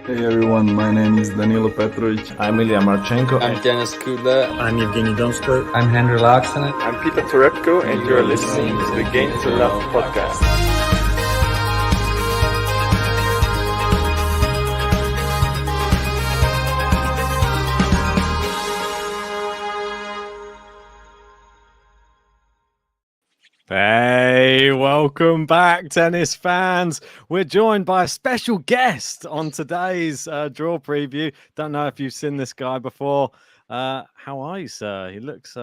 Hey everyone, my name is Danilo Petrovic. I'm Ilya Marchenko. I'm Denis Kudla. I'm Evgeny Donskoy. I'm Henry Laaksonen. I'm Peter Torebko, and you're listening to the Game to Love podcast. Hey, welcome back, tennis fans. We're joined by a special guest on today's draw preview. Don't know if you've seen this guy before. How are you, sir? He looks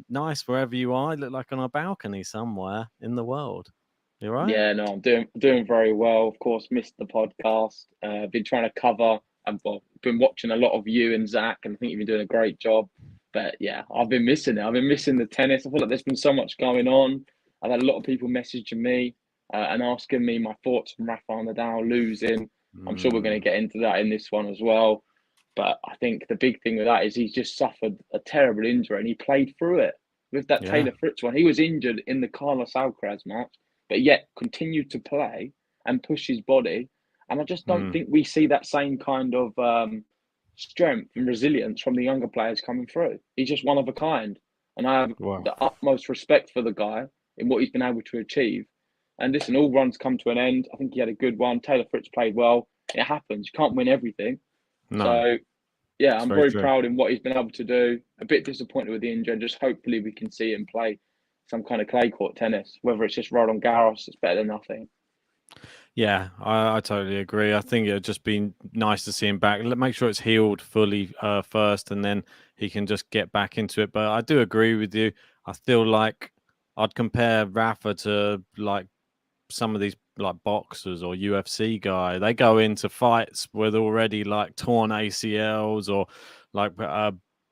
nice wherever you are. You look like on a balcony somewhere in the world. You right? Yeah, no, I'm doing very well. Of course, missed the podcast. Been trying to cover. I've been watching a lot of you and Zach, and I think you've been doing a great job. But yeah, I've been missing it. I've been missing the tennis. I feel like there's been so much going on. I've had a lot of people messaging me and asking me my thoughts on Rafael Nadal losing. I'm sure we're going to get into that in this one as well. But I think the big thing with that is he's just suffered a terrible injury and he played through it. With that Taylor Fritz one, he was injured in the Carlos Alcaraz match, but yet continued to play and push his body. And I just don't think we see that same kind of strength and resilience from the younger players coming through. He's just one of a kind. And I have the utmost respect for the guy in what he's been able to achieve. And listen, all runs come to an end. I think he had a good one. Taylor Fritz played well. It happens. You can't win everything. No. So, yeah, I'm very proud in what he's been able to do. A bit disappointed with the injury, and just hopefully we can see him play some kind of clay court tennis. Whether it's just Roland Garros, it's better than nothing. Yeah, I totally agree. I think it would just be nice to see him back. Make sure it's healed fully first, and then he can just get back into it. But I do agree with you. I feel like I'd compare Rafa to like some of these like boxers or UFC guy. They go into fights with already like torn ACLs or like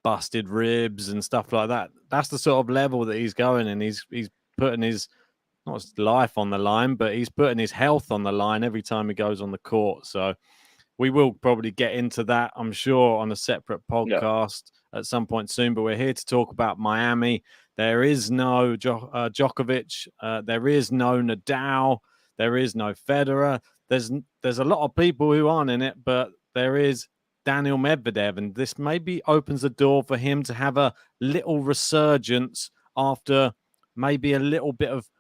busted ribs and stuff like that. That's the sort of level that he's going in. He's putting his not his life on the line, but he's putting his health on the line every time he goes on the court. So we will probably get into that, I'm sure, on a separate podcast at some point soon. But we're here to talk about Miami. There is no Djokovic. There is no Nadal. There is no Federer. There's a lot of people who aren't in it, but there is Daniel Medvedev. And this maybe opens the door for him to have a little resurgence after maybe a little bit of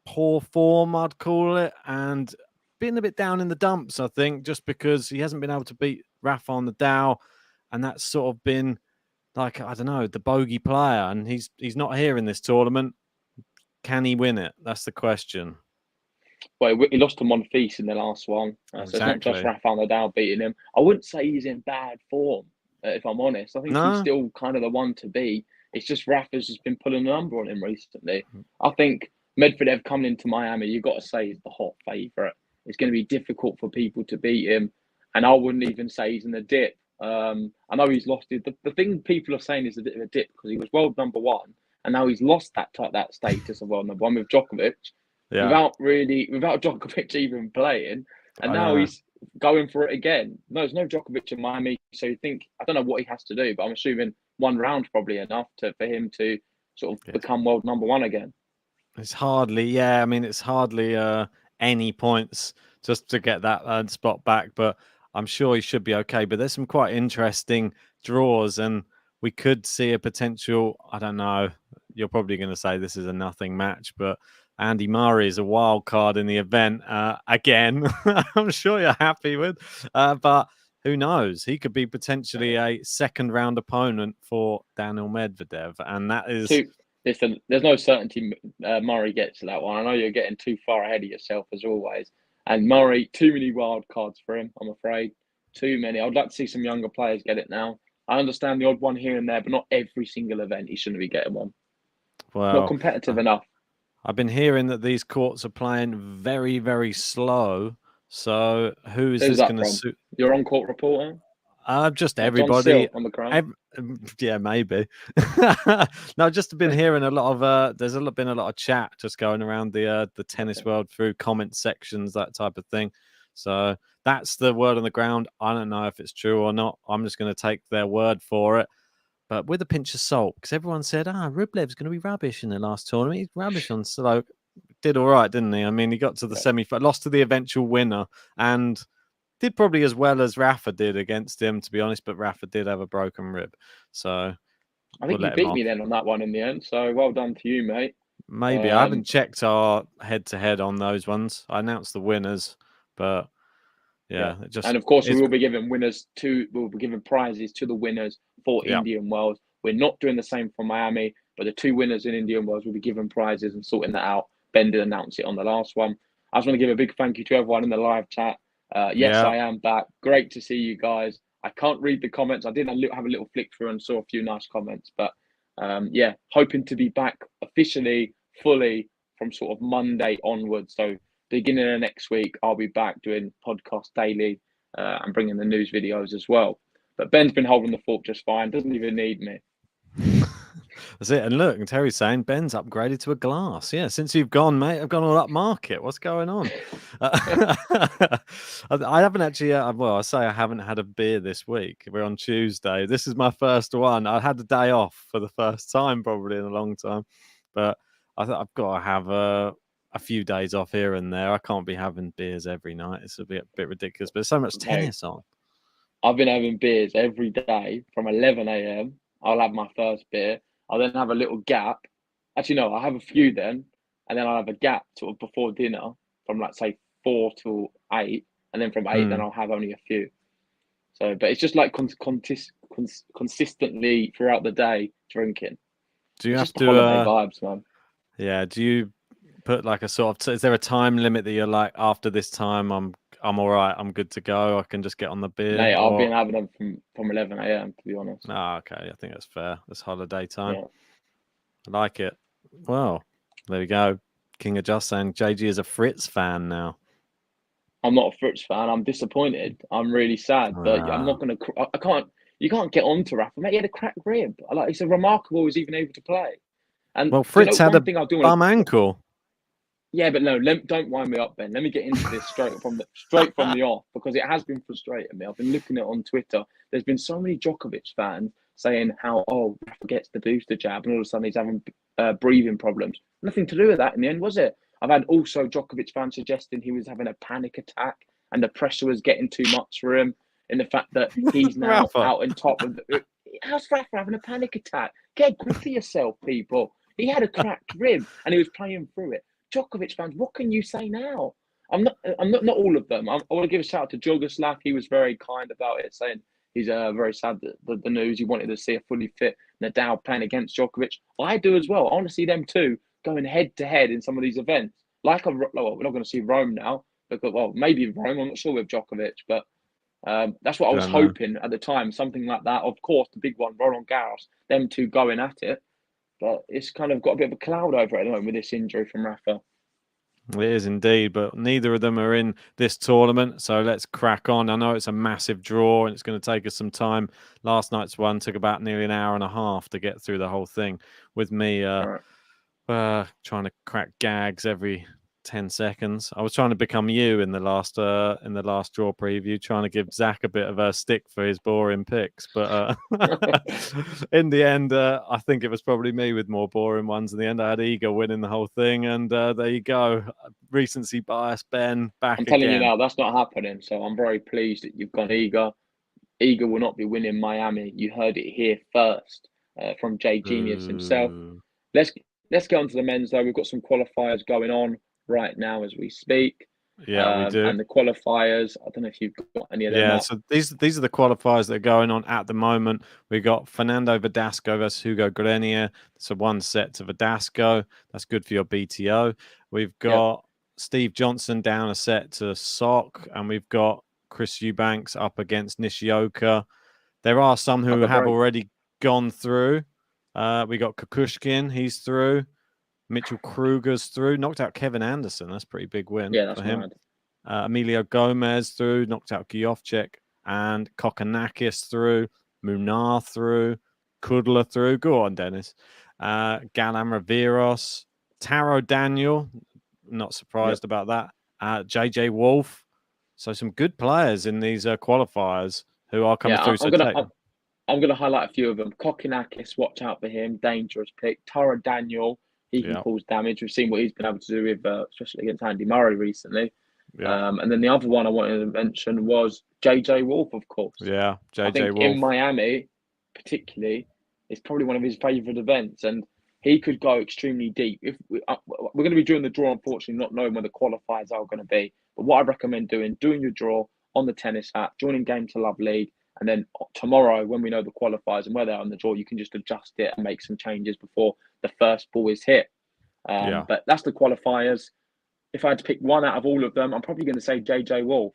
poor form, I'd call it, and being a bit down in the dumps, I think, just because he hasn't been able to beat Rafa Nadal. And that's sort of been like, I don't know, the bogey player, and he's not here in this tournament. Can he win it? That's the question. Well, he lost to Monfils in the last one, so it's not just Rafael Nadal beating him. I wouldn't say he's in bad form, if I'm honest. I think he's still kind of the one to beat. It's just Rafa's just been pulling a number on him recently. I think Medvedev coming into Miami, you've got to say he's the hot favourite. It's going to be difficult for people to beat him, and I wouldn't even say he's in the dip. I know he's lost it. The thing people are saying is a bit of a dip because he was world number one, and now he's lost that status of world number one with Djokovic, without Djokovic even playing, and now he's going for it again. No, there's no Djokovic in Miami, so you think, I don't know what he has to do, but I'm assuming one round probably enough for him to sort of become world number one again. It's hardly, it's hardly any points just to get that spot back, but I'm sure he should be okay. But there's some quite interesting draws, and we could see a potential, I don't know, you're probably going to say this is a nothing match, but Andy Murray is a wild card in the event again. I'm sure you're happy with, but who knows? He could be potentially a second round opponent for Daniel Medvedev, and that is... Listen, there's no certainty Murray gets to that one. I know you're getting too far ahead of yourself as always. And Murray, too many wild cards for him, I'm afraid. Too many. I'd like to see some younger players get it now. I understand the odd one here and there, but not every single event he shouldn't be getting one. Well, not competitive enough. I've been hearing that these courts are playing very, very slow. So who's this going to suit? Your on-court reporter? Just everybody. On the ground? Yeah, maybe. No, just been hearing a lot of. There's been a lot of chat just going around the tennis world through comment sections, that type of thing. So that's the word on the ground. I don't know if it's true or not. I'm just going to take their word for it, but with a pinch of salt, because everyone said, Rublev's going to be rubbish in the last tournament. He's rubbish on slow. Did all right, didn't he? I mean, he got to the semi-final, lost to the eventual winner, and did probably as well as Rafa did against him, to be honest. But Rafa did have a broken rib, so I we'll think you let him beat me off. then on that one in the end. So well done to you, mate. Maybe I haven't checked our head-to-head on those ones. I announced the winners, but yeah, it just and of course is. we will be giving we'll be giving prizes to the winners for Yeah. Indian Wells. We're not doing the same for Miami, but the 2 winners in Indian Wells will be given prizes and sorting that out. Ben did announce it on the last one. I just want to give a big thank you to everyone in the live chat. Yes, Yeah. I am back. Great to see you guys. I can't read the comments. I did have a little flick through and saw a few nice comments, but yeah, hoping to be back officially, fully from sort of Monday onwards. So beginning of next week, I'll be back doing podcast daily and bringing the news videos as well. But Ben's been holding the fort just fine. Doesn't even need me. That's it. And look, and Terry's saying Ben's upgraded to a glass. Yeah, since you've gone, mate, I've gone all up market. What's going on? I haven't actually. Well, I say I haven't had a beer this week. We're on Tuesday. This is my first one. I had a day off for the first time, probably in a long time. But I've got to have a few days off here and there. I can't be having beers every night. It's a bit ridiculous. But there's so much tennis on. I've been having beers every day from 11 a.m. I'll have my first beer. I'll then have a little gap. Actually, no, I'll have a few then, and then I'll have a gap sort of before dinner from like say 4 to 8, and then from 8 then I'll have only a few. So, but it's just like consistently throughout the day drinking. Do you it's have just to holiday vibes, man? Yeah. Do you put like a sort of? Is there a time limit that you're like, after this time, I'm all right. I'm good to go. I can just get on the beer. Mate, I've been having them from 11 a.m. to be honest. Oh, okay. I think that's fair. That's holiday time. Yeah. I like it. Well, there we go. King of Just saying JG is a Fritz fan now. I'm not a Fritz fan. I'm disappointed. I'm really sad, but I'm not gonna. I can't. You can't get on to Rafa, mate. He had a cracked rib. It's a remarkable. He was even able to play. And well, Fritz had one thing I do want bum ankle. Yeah, but no, don't wind me up, Ben. Let me get into this straight from the off, because it has been frustrating me. I've been looking at it on Twitter. There's been so many Djokovic fans saying how Rafa gets the booster jab, and all of a sudden he's having breathing problems. Nothing to do with that in the end, was it? I've had also Djokovic fans suggesting he was having a panic attack and the pressure was getting too much for him. In the fact that he's now out on top of how's Rafa having a panic attack? Get a grip of yourself, people. He had a cracked rib and he was playing through it. Djokovic fans, what can you say now? I'm not all of them. I want to give a shout out to Jogoslav. He was very kind about it, saying he's very sad that the news. He wanted to see a fully fit Nadal playing against Djokovic. I do as well. I want to see them two going head to head in some of these events. We're not going to see Rome now, because maybe Rome. I'm not sure with Djokovic, but that's what I was hoping at the time. Something like that. Of course, the big one, Roland Garros. Them two going at it. But it's kind of got a bit of a cloud over it at the moment with this injury from Rafa. It is indeed, but neither of them are in this tournament. So let's crack on. I know it's a massive draw and it's going to take us some time. Last night's one took about nearly an hour and a half to get through the whole thing, with me trying to crack gags every 10 seconds. I was trying to become you in the last draw preview, trying to give Zach a bit of a stick for his boring picks, but in the end I think it was probably me with more boring ones. In the end I had Iga winning the whole thing, and there you go. Recency bias, Ben, back again. I'm telling you now, that's not happening, so I'm very pleased that you've gone Iga. Iga will not be winning Miami. You heard it here first from J Genius himself. Let's get on to the men's though. We've got some qualifiers going on right now as we speak. Yeah, we do. And the qualifiers, I don't know if you've got any of them. Yeah, so these are the qualifiers that are going on at the moment. We got Fernando Verdasco versus Hugo Grenier. So 1 set to Verdasco. That's good for your BTO. We've got Steve Johnson down a set to Sock, and we've got Chris Eubanks up against Nishioka. There are some who have already gone through. We got Kukushkin, he's through. Mitchell Kruger's through, knocked out Kevin Anderson. That's a pretty big win for him. Emilio Gomez through, knocked out Giovcek, and Kokkinakis through, Munar through, Kudla through. Go on, Dennis. Galam Riveros, Taro Daniel, not surprised about that. JJ Wolf. So some good players in these qualifiers who are coming through. I'm going to highlight a few of them. Kokkinakis, watch out for him. Dangerous pick. Taro Daniel. He can cause damage. We've seen what he's been able to do with, especially against Andy Murray recently. Yeah. And then the other one I wanted to mention was JJ Wolf, of course. Yeah, I JJ think Wolf. in Miami, particularly, it's probably one of his favourite events, and he could go extremely deep. If we're going to be doing the draw, unfortunately, not knowing where the qualifiers are going to be. But what I recommend doing your draw on the tennis app, joining Game to Love League, and then tomorrow, when we know the qualifiers and where they are on the draw, you can just adjust it and make some changes before the first ball is hit. But that's the qualifiers. If I had to pick one out of all of them, I'm probably going to say JJ Wolf.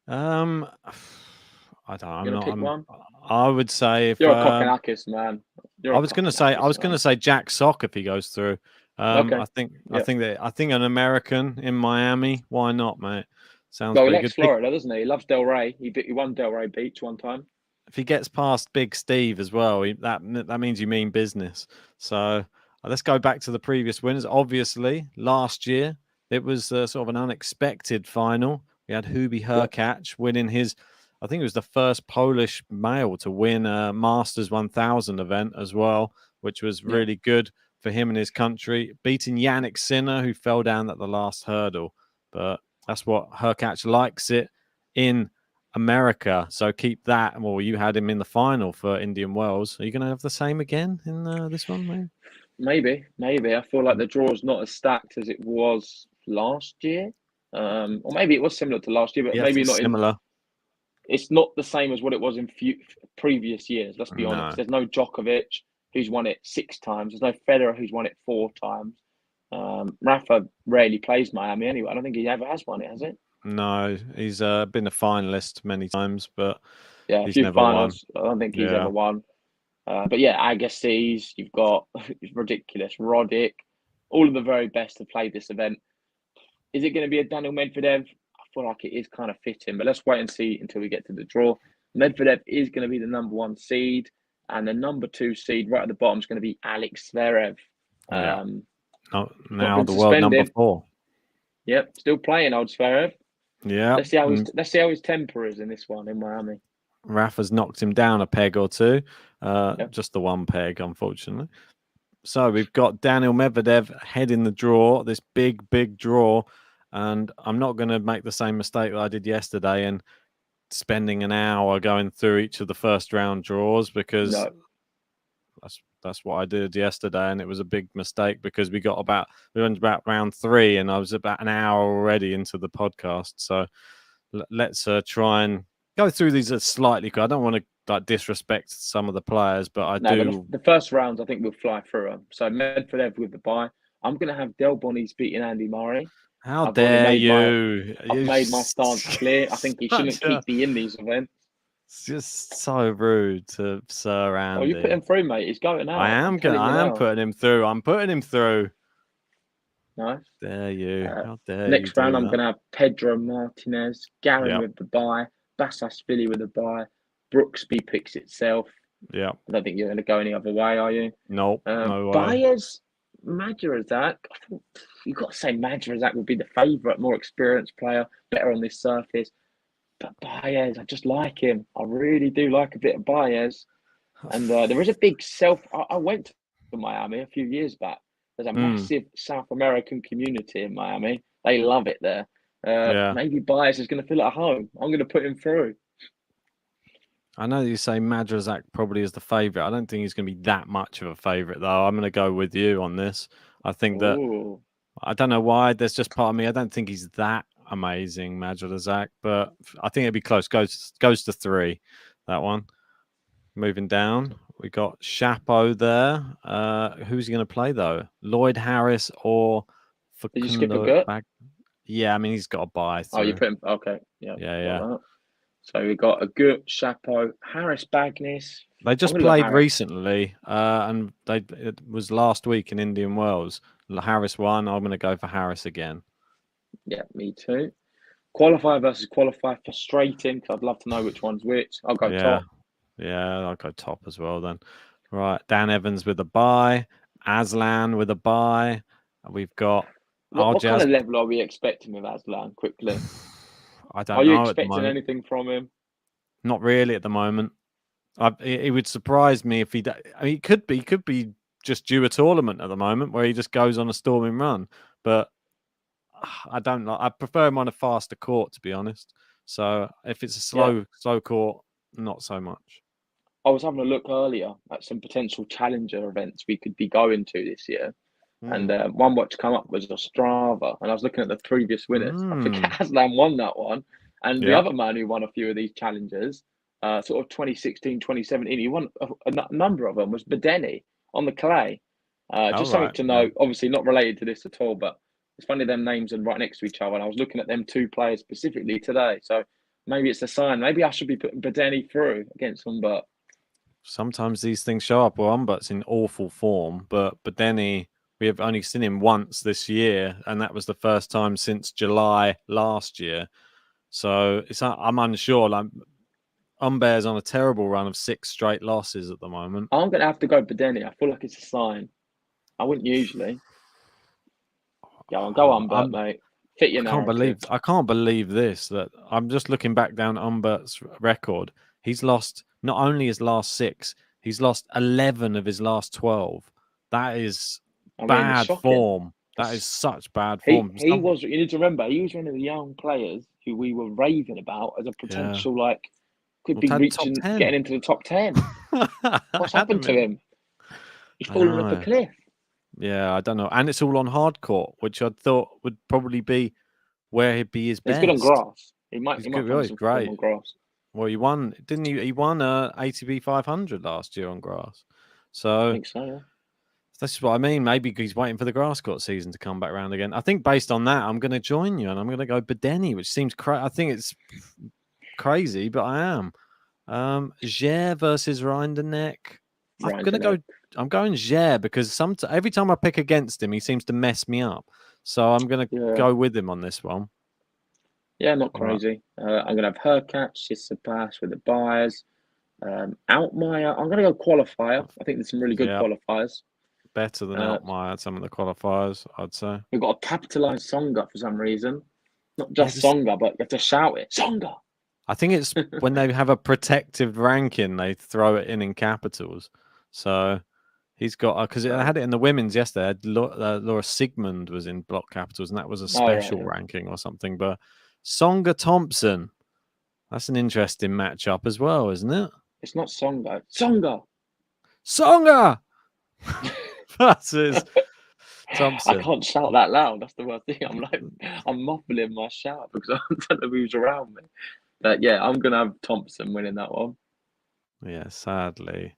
I don't know. You're going to pick one? I would say if you're a Kokkinakis, man. I was going to say Jack Sock if he goes through. Okay. I think an American in Miami. Why not, mate? Sounds well, pretty he likes good. Florida, doesn't he? He loves Delray. He won Delray Beach one time. If he gets past Big Steve as well, that means you mean business. So let's go back to the previous winners. Obviously, last year it was sort of an unexpected final. We had Hubie Hurkacz winning his. I think it was the first Polish male to win a Masters 1000 event as well, which was really good for him and his country, beating Yannick Sinner, who fell down at the last hurdle. But that's what Hurkacz likes it in America. So keep that. Well, you had him in the final for Indian Wells. Are you going to have the same again in this one, mate? Maybe. I feel like the draw is not as stacked as it was last year. Or maybe it was similar to last year, but maybe not similar. It's not the same as what it was in previous years. Let's be honest. There's no Djokovic who's won it 6 times. There's no Federer who's won it 4 times. Rafa rarely plays Miami anyway. I don't think he ever has won it, has it? No, he's been a finalist many times, but he's never finals. Won. I don't think he's ever won. But Agassiz, you've got it's ridiculous. Roddick, all of the very best have played this event. Is it going to be a Daniel Medvedev? I feel like it is kind of fitting, but let's wait and see until we get to the draw. Medvedev is going to be the number 1 seed, and the number 2 seed right at the bottom is going to be Alex Zverev. Now the world number 4. Yep, still playing old Zverev. Yeah. Let's see how his temper is in this one in Miami. Rafa's knocked him down a peg or two. Just the one peg, unfortunately. So we've got Daniel Medvedev heading the draw, this big draw. And I'm not going to make the same mistake that I did yesterday and spending an hour going through each of the first round draws, because that's what I did yesterday, and it was a big mistake because we went about round 3 and I was about an hour already into the podcast. So let's try and go through these slightly. I don't want to disrespect some of the players, but the first rounds I think we'll fly through them. So Medvedev with the bye. I'm going to have Del Bonnies beating Andy Murray. How dare you? I've made my stance clear. I think he shouldn't keep the Indies event. It's just so rude to Sir Andy. Oh, you put him through, mate. He's going out. I am putting him through. I'm putting him through. Nice. Dare you? How dare next you round, I'm going to have Pedro Martinez, Garin with the bye, Bassasvili with the bye, Brooksby picks itself. Yeah. I don't think you're going to go any other way, are you? Nope. No way. Baez, Madurazak. I thought you've got to say Madurazak would be the favourite, more experienced player, better on this surface. But Baez, I just like him. I really do like a bit of Baez. And there is a big I went to Miami a few years back. There's a massive South American community in Miami. They love it there. Maybe Baez is going to feel at home. I'm going to put him through. I know you say Madurazak probably is the favourite. I don't think he's going to be that much of a favourite, though. I'm going to go with you on this. I think that I don't know why. There's just part of me. I don't think he's that amazing, Madurazak, but I think it'd be close. Goes to 3. That one. Moving down, we got Chapo there. Who's he going to play though? Lloyd Harris or Did you skip a good? Yeah, I mean he's got a bye. Oh, you put him. Okay, yeah. So we got a good Chapo, Harris, Bagnis. They just played recently, and it was last week in Indian Wells. Harris won. I'm going to go for Harris again. Yeah, me too. Qualifier versus qualifier, frustrating. I'd love to know which one's which. I'll go top. Yeah, I'll go top as well then. Right, Dan Evans with a bye, Aslan with a bye. We've got. What kind of level are we expecting with Aslan? Quickly, I don't know. Are you expecting anything from him? Not really at the moment. It would surprise me if he. I mean, he could be just due a tournament at the moment where he just goes on a storming run. But I don't like. I prefer him on a faster court, to be honest. So if it's a slow court, not so much. I was having a look earlier at some potential challenger events we could be going to this year. And one watch come up was Ostrava, and I was looking at the previous winners. I think Aslan won that one, and the other man who won a few of these challengers, sort of 2016, 2017, he won a number of them, was Bedeni on the clay. Just something to know, obviously not related to this at all, but it's funny them names are right next to each other, and I was looking at them two players specifically today, so maybe it's a sign. Maybe I should be putting Bedeni through against Humbert. Sometimes these things show up. Well, Humbert's in awful form, but Bedeni, we have only seen him once this year, and that was the first time since July last year. So I'm unsure. Like, Humbert's on a terrible run of 6 straight losses at the moment. I'm going to have to go Bedeni. I feel like it's a sign. I wouldn't usually. Yeah, I'll go Humbert, mate. Fit your narrative. I can't believe this. That I'm just looking back down Humbert's record. He's lost not only his last 6, he's lost 11 of his last 12. That is bad form. That is such bad form. He was. You need to remember, he was one of the young players who we were raving about as a potential could be reaching, getting into the top 10. What's happened to him? He's fallen off a cliff. Yeah, I don't know. And it's all on hard court, which I thought would probably be where he'd be his best. He's good on grass. He might he's great on grass. Well, he won, didn't he? He won ATP 500 last year on grass. So I think so, yeah. That's what I mean. Maybe he's waiting for the grass court season to come back around again. I think based on that, I'm going to join you, and I'm going to go Bedeni, which seems I think it's crazy, but I am. Zher versus Rinderknecht. I'm going Zher because every time I pick against him, he seems to mess me up. So I'm going to go with him on this one. Yeah, not crazy. Right. I'm going to have Hurkacz, Tsitsipas with the buyers. Altmaier. I'm going to go Qualifier. I think there's some really good qualifiers. Better than Altmaier at some of the qualifiers, I'd say. We've got to capitalise Tsonga for some reason. Not just Tsonga, but you have to shout it. Tsonga! I think it's when they have a protective ranking, they throw it in capitals. So he's got, because I had it in the women's yesterday. Laura Sigmund was in block capitals, and that was a special ranking or something. But Tsonga Thompson, that's an interesting matchup as well, isn't it? It's not Tsonga. Tsonga! Tsonga! That's his Thompson. I can't shout that loud. That's the worst thing. I'm muffling my shout because I don't know who's around me. But yeah, I'm going to have Thompson winning that one. Yeah, sadly.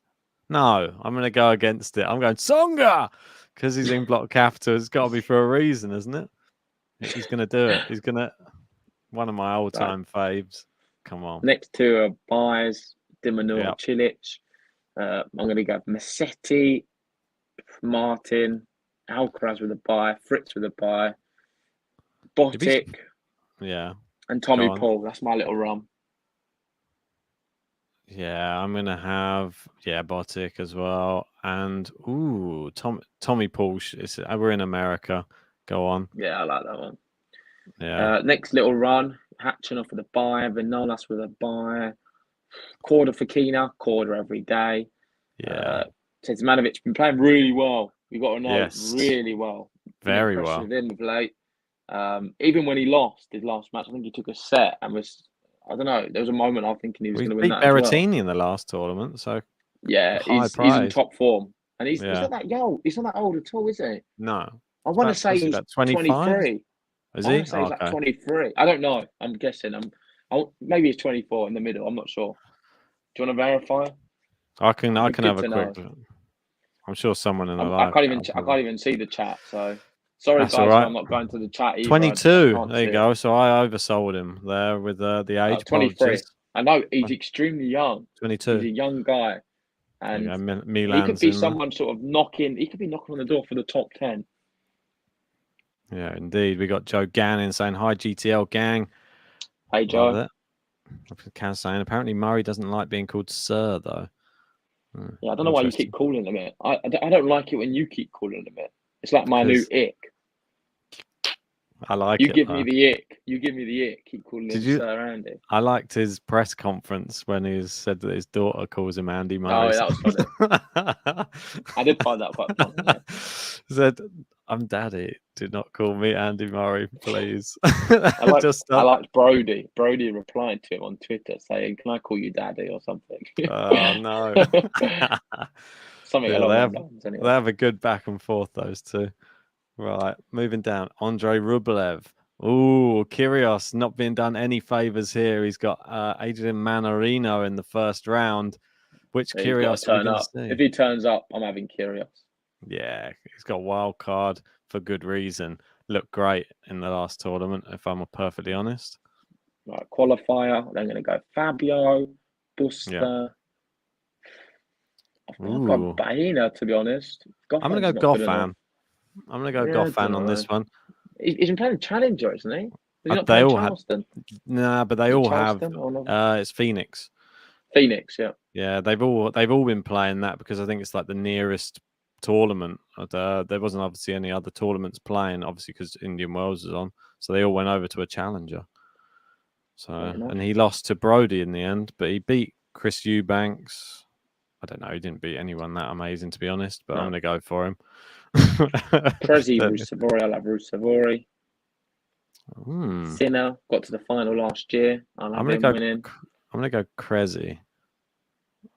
No, I'm going to go against it. I'm going Tsonga because he's in block capital. It's got to be for a reason, isn't it? He's going to do it. He's going to... One of my all-time faves. Come on. Next two are buys, Dimanor, Cilic. I'm going to go Massetti, Martin, Alcaraz with a buy, Fritz with a buy, Botic, and Tommy Paul. That's my little run. Yeah, I'm gonna have Botic as well, and Tommy Paul. We're in America. Go on. Yeah, I like that one. Yeah. Next little run, Hatchinoff with a buy, Vinolas with a buy, Korda for Kina, Korda every day. Yeah. Tezmanovic been playing really well. We've got to know really well. Very well. With him of late. Even when he lost his last match, I think he took a set and was, I don't know, there was a moment I was thinking he was going to win that. Berrettini in the last tournament, so yeah, he's in top form. And he's not that young. He's not that old at all, is he? No. I want to say he's 23. Is he? I want to say he's like 23. I don't know. I'm guessing. Maybe he's 24 in the middle. I'm not sure. Do you want to verify? I can have a quick. I'm sure someone in the live. I can't even see the chat. So sorry, that's guys, right. I'm not going to the chat either. 22. There you go. So I oversold him there with the age. 23. I know he's extremely young. 22. He's a young guy, and Milan's he could be someone sort of knocking. He could be knocking on the door for the top 10. Yeah, indeed. We got Joe Gannon saying hi, GTL gang. Hey, Joe. Kaz saying apparently Murray doesn't like being called sir though. Yeah, I don't know why you keep calling him it. I don't like it when you keep calling him it. It's like my new ick. I like You it. give me the ick. You give me the ick. Keep calling Did him you? Sir Andy. I liked his press conference when he said that his daughter calls him Andy Murray. Oh, that was funny. I did find that quite funny. Yeah. Said, "I'm Daddy. Do not call me Andy Murray, please." I liked Brody. Brody replied to him on Twitter saying, "Can I call you Daddy or something?" Oh no. Something Yeah, along those lines. they Anyway, have a good back and forth, those two. Right, moving down. Andrei Rublev. Ooh, Kyrgios not being done any favors here. He's got Adrian Manarino in the first round. Which he's got Kyrgios to are we turn going to up. see? If he turns up, I'm having Kyrgios. Yeah, he's got a wild card for good reason. Looked great in the last tournament, if I'm perfectly honest. Right, qualifier. I'm going to go Fabio, Busta. Yeah. I've got Baena, to be honest. I'm going to go Goffin. I'm going to go Goffin on this one. He's been playing Challenger, isn't he? He's not They playing all Charleston. Nah, but they all have. Charleston It's Phoenix. Phoenix, yeah. Yeah, they've all been playing that because I think it's like the nearest tournament. There wasn't obviously any other tournaments playing, obviously because Indian Wells is on, so they all went over to a challenger. So and he lost to Brody in the end, but he beat Chris Eubanks. I don't know, he didn't beat anyone that amazing to be honest, but I'm gonna go for him. Prezi Rusevori, I love Rusevori. Sinner got to the final last year. I'm gonna go Krezi.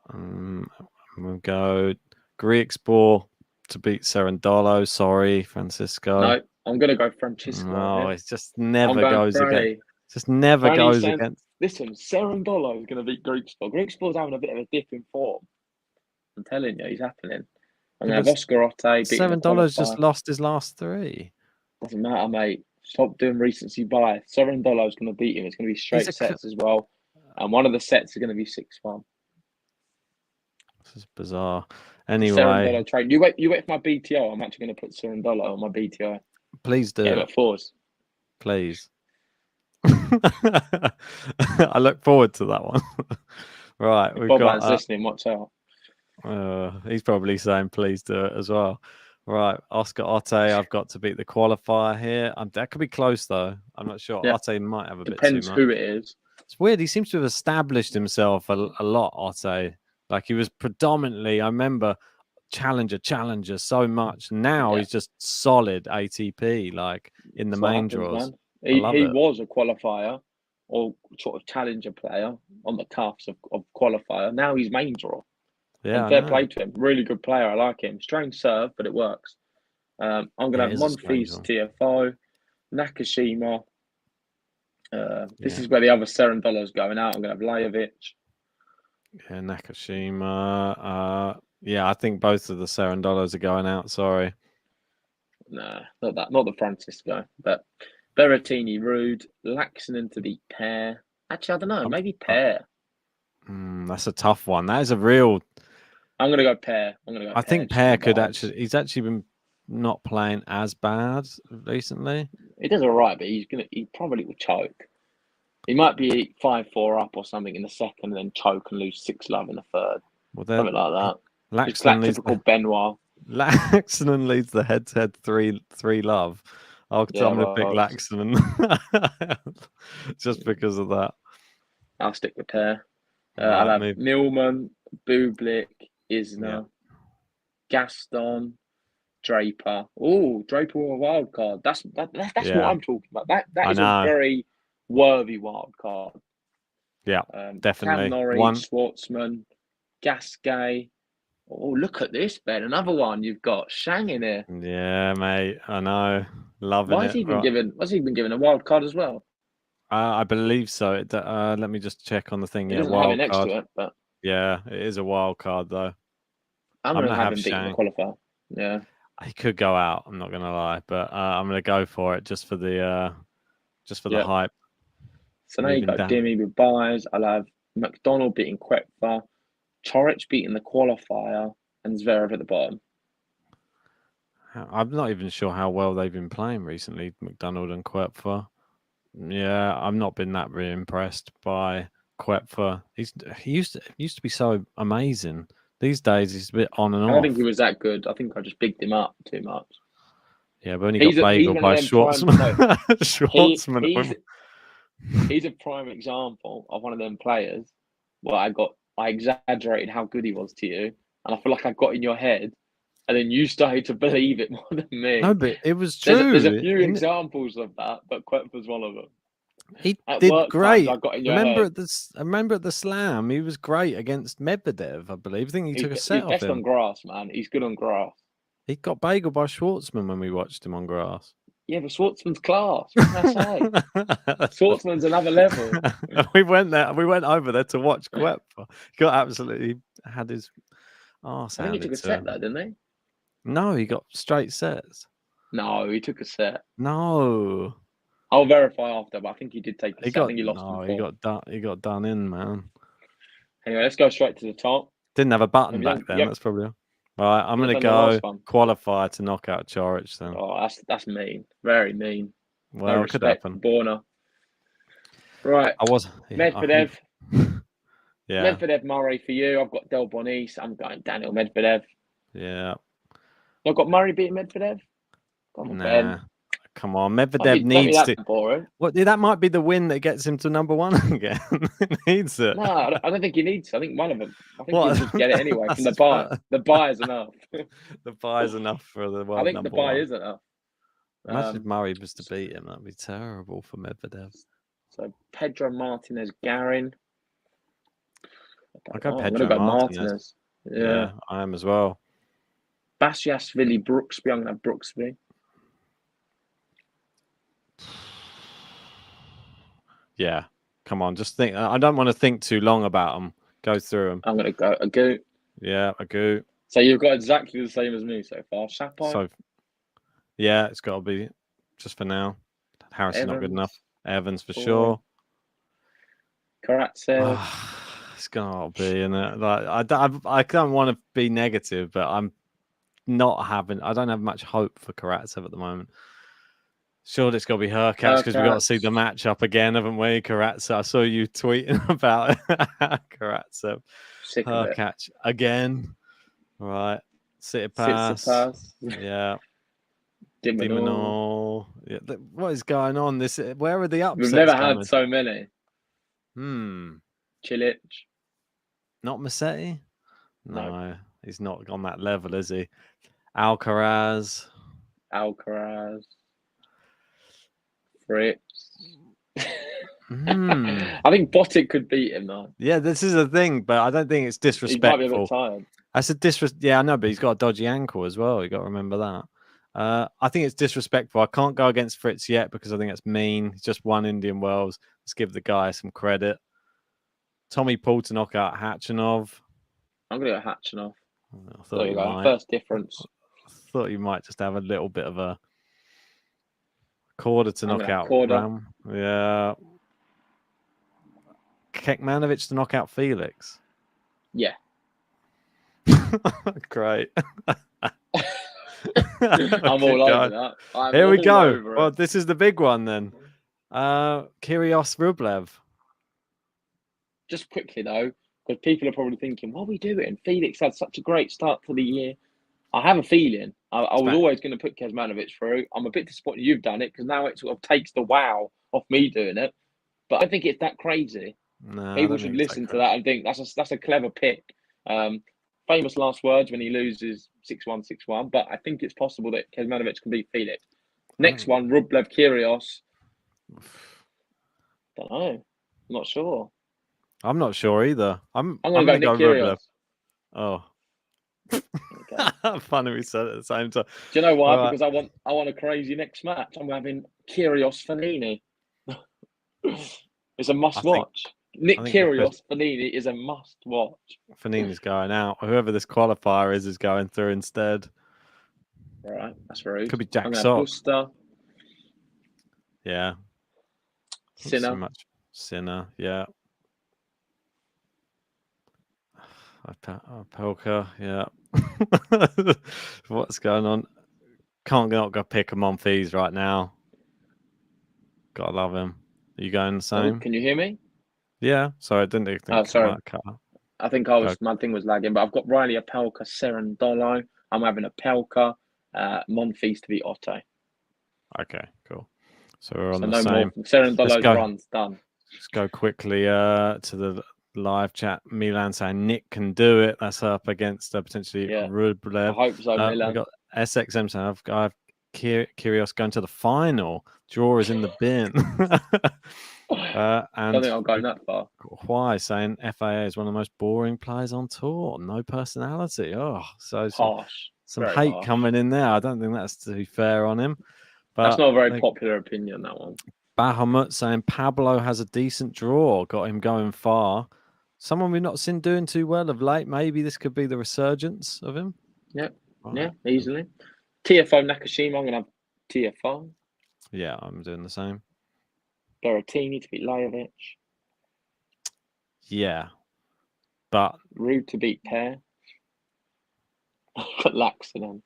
I'm gonna go Griekspoor to beat Serendolo. Sorry, Francisco. No, I'm gonna go Francisco. No, it just never goes against. Just never Franny goes against. Listen, Serendolo is gonna beat Griekspoor. Griekspoor's having a bit of a dip in form. I'm telling you, he's happening. I'm gonna have Oscar Otte. Serendolo's just lost his last three. Doesn't matter, mate. Stop doing recency bias. Serendolo's gonna beat him. It's gonna be straight sets as well, and one of the sets are gonna be 6-1. This is bizarre. Anyway, Serendolo trade. You wait for my BTO. I'm actually going to put Serendolo on my BTO. Please do. Get him at fours. Please. I look forward to that one. Right, we've got. Listening. Watch out. He's probably saying please do it as well. Right, Oscar Otte. I've got to beat the qualifier here. That could be close though. I'm not sure. Yeah. Otte might have a bit too much. Depends who it is. It's weird. He seems to have established himself a lot. Otte. Like he was predominantly, I remember, challenger so much. Now he's just solid ATP, like in the main draws. He was a qualifier or sort of challenger player on the cuffs of qualifier. Now he's main draw. Yeah, and fair play to him. Really good player. I like him. Strange serve, but it works. I'm going to have Monfils, TFO, Nakashima. This is where the other Serendolo's going out. I'm going to have Lajovic. Yeah, Nakashima. Yeah, I think both of the Serendolos are going out. Sorry. Nah, not that. Not the Francisco. But Berrettini, Rude, Laxinen to beat Pair. Actually, I don't know. Maybe Pair. That's a tough one. That is a real. I'm going to go Pair. I think Pair could actually. He's actually been not playing as bad recently. He does all right, but he probably will choke. He might be 5-4 up or something in the second, and then choke and lose 6-love in the third. Something like that. Just that typical Benoit. Laxinen leads the head-to-head 3-love. I'm going to pick Laxinen just because of that. I'll stick with Pair. I'll have Millman, Bublik, Isner, Gaston, Draper. Oh, Draper with a wild card. That's what I'm talking about. That is a very worthy wild card. Yeah, definitely. Cam Norrie, Schwartzman, Gasquet. Oh, look at this, Ben. Another one. You've got Shang in here. Yeah, mate. I know. Loving it. Why has he been given a wild card as well? I believe so. Let me just check on the thing. It doesn't have it next to it, but yeah, it is a wild card though. I'm going to have him beat the qualifier. Yeah, he could go out. I'm not going to lie, but I'm going to go for it just for the hype. So now you've got Dimi with buys. I'll have McDonald beating Koepfer, Chorich beating the qualifier, and Zverev at the bottom. I'm not even sure how well they've been playing recently, McDonald and Koepfer. Yeah, I've not been that really impressed by Koepfer. He used to be so amazing. These days he's a bit on and off. I don't think he was that good. I think I just bigged him up too much. Yeah, but only got He's bagel one by of them prime. Schwartzman. No, Schwartzman. he's a prime example of one of them players where I exaggerated how good he was to you, and I feel like I got in your head, and then you started to believe it more than me. No, but it was true. There's a few examples of that, but Quep was one of them. He At did Wildcards, great. I got in your Remember head. I remember at the Slam, he was great against Medvedev, I believe. I think he took a set He's off best him. on grass, man. He's good on grass. He got bagel by Schwartzman when we watched him on grass. Yeah, but Schwartzman's class. What can I say? Schwartzman's another level. We went over there to watch Quep. He got absolutely had his arse. I think he took a set though, didn't he? No, he got straight sets. No, he took a set. No. I'll verify after, but I think he did take a set. I think he lost No, in he four. he got done in, man. Anyway, let's go straight to the top. Didn't have a button Have you back then. yep. That's probably all right. I'm You've gonna done the last go one. qualifier to knock out Chorich then. Oh, that's mean. Very mean. Well, No it could respect happen. for Borna. Right. Medvedev. Yeah. Medvedev Murray for you. I've got Del Bonis. I'm going Daniel Medvedev. Yeah. I've got Murray beating Medvedev. Come on, Ben. Come on, Medvedev needs to. Boring. What? That might be the win that gets him to number one again. He needs it. No, I don't think he needs to. I think one of them. I think What? he'll just get it anyway from the buy. The buy is enough. The buy is enough for the world. I think number the buy one. is enough. Imagine if Murray was to beat him. That'd be terrible for Medvedev. So Pedro Martinez, Garin. I'll go I'm Pedro gonna go Martinez. Yeah, I am as well. Bastiashvili, Brooksby. I'm gonna have Brooksby. Yeah, come on, just think. I don't want to think too long about them. Go through them. I'm gonna go Agut. Yeah, Agut. So you've got exactly the same as me so far. Shapo. So, yeah, it's got to be just for now. Harris is not good enough. Evans for sure. Karatsev. It's gonna be, and like I don't want to be negative, but I don't have much hope for Karatsev at the moment. Sure, it's got to be Hurkacz because we've got to see the matchup again, haven't we? Karatsev. I saw you tweeting about Karatsev. Hurkacz again. All right. Tsitsipas. Yeah. De Minaur. Yeah. What is going on? Where are the upsets? We've never coming? had so many. Not Cilic. Musetti? No, he's not on that level, is he? Alcaraz. Fritz. I think Botic could beat him though. Yeah, this is a thing, but I don't think it's disrespectful. He might be a bit tired. That's a disrespect. Yeah, I know, but he's got a dodgy ankle as well. You got to remember that. I think it's disrespectful. I can't go against Fritz yet because I think that's mean. He's just won Indian Wells. Let's give the guy some credit. Tommy Paul to knock out Hachinov. I'm gonna go Hachinov. I thought you might. First difference. I thought you might just have a little bit of a quarter to knock out Ram. Yeah. Kekmanovic to knock out Felix. Yeah. Great. I'm all over that. Here we go. Well, this is the big one then. Kyrgios Rublev. Just quickly though, because people are probably thinking, what are we doing? Felix had such a great start to the year. I have a feeling I was always going to put Kecmanovic through. I'm a bit disappointed you've done it because now it sort of takes the wow off me doing it. But I think it's that crazy. No, people should listen to that and think that's a clever pick. Famous last words when he loses 6-1, 6-1. But I think it's possible that Kecmanovic can beat Felix. Next one, Rublev Kyrgios. Don't know. Not sure. I'm not sure either. I'm going to go Nick Kyrgios. Oh. Okay. Funny we said it at the same time. Do you know why? Right. Because I want a crazy next match. I'm having Kyrgios Fanini. It's a must watch. Nick Kyrgios Fanini is a must watch. Fanini's going out. Whoever this qualifier is going through instead. Right, that's rude. Could be Jack Sock. Yeah. Sinner. So much Sinner, yeah. Pelka, yeah. What's going on? Can't not go pick him on fees right now. Gotta love him. Are you going the same? Can you hear me? Yeah. Sorry, I didn't think. Oh, sorry. I think my thing was lagging, but I've got Riley Apelka, Cerundolo. I'm having a Pelka, Monfils to beat Otto. Okay, cool. So we're on So the no same. more Cerundolo's go. runs done. Let's go quickly to the live chat. Milan saying Nick can do it. That's up against potentially Yeah. Rublev. I hope so, Milan. We got SXM saying I've Kyrgios going to the final. Draw is in the bin. I And don't think I'm going that far. Why saying FAA is one of the most boring players on tour. No personality. Oh, so Harsh. some Very hate harsh. coming in there. I don't think that's to be fair on him. But That's not a very popular opinion, that one. Bahamut saying Pablo has a decent draw, got him going far. Someone we've not seen doing too well of late. Maybe this could be the resurgence of him. Yep. Right. Yeah, easily. TFO Nakashima, I'm going to have TFO. Yeah, I'm doing the same. Berrettini to beat Lajovic. Yeah. But Rude to beat Pear. Laxinen.